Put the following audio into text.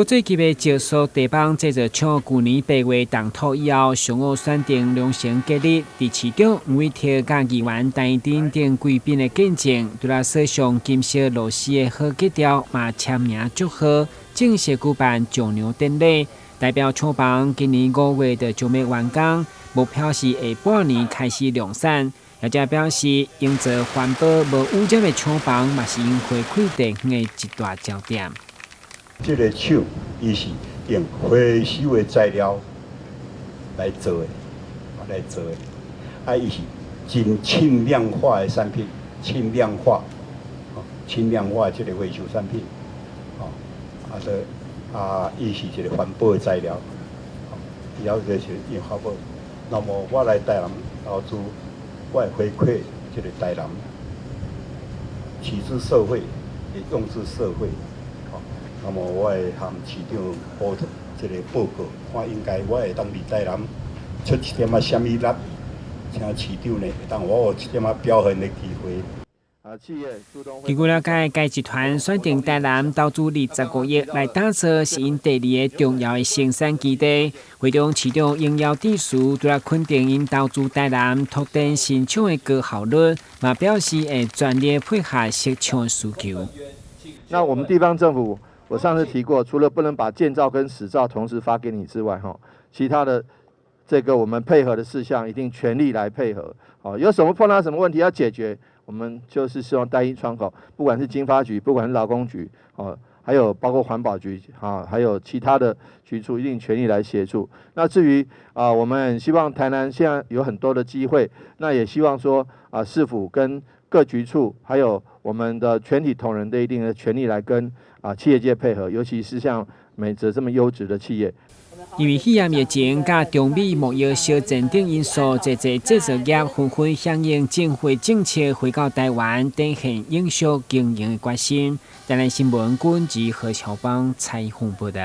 国际级的石塑地板制作厂去年8月动土以后，上午选定良辰吉日，伫市长吴伟霆甲议员陈丁等贵宾的见证，除了设上金色螺丝的贺吉条，嘛签名祝贺，正式举办上梁典礼。代表厂房今年5月就准备完工，目标是下半年开始量产。也则表示，营造环保无污染的厂房，嘛是因回馈地方的一大焦点。这个厂，伊是用回收的材料来做的，伊是真轻量化的产品，轻量化这个回收产品，伊是一个环保的材料，以后就是用环保。那么我来台南投资，我会回馈这个台南，取之社会，也用之社会。那么我会和市长报这个报告，看应该我会当伫台南出一点什么力，请市长呢当我有一点表现的机会。据了解，该集团选定台南投资20个亿来打造是因第2个重要的生产基地。会中市长应邀致辞，除了肯定因投资台南拓展新厂的高效率，嘛表示会全力配合市场需求。那我们地方政府，我上次提过，除了不能把建造跟使照同时发给你之外，其他的这个我们配合的事项一定全力来配合。有什么碰到什么问题要解决，我们就是希望单一窗口，不管是经发局，不管是劳工局，还有包括环保局，还有其他的局处，一定全力来协助。那至于我们希望台南现在有很多的机会，那也希望说市府跟各局处，还有我们的全体同仁的一定的全力来跟企业界配合，尤其是像美泽这么优质的企业。因为肺炎疫情甲中美贸易小战等因素，这制作业纷纷响应政府政策回到台湾，展现影响经营的决心。台南新闻军及何乔邦采访报道。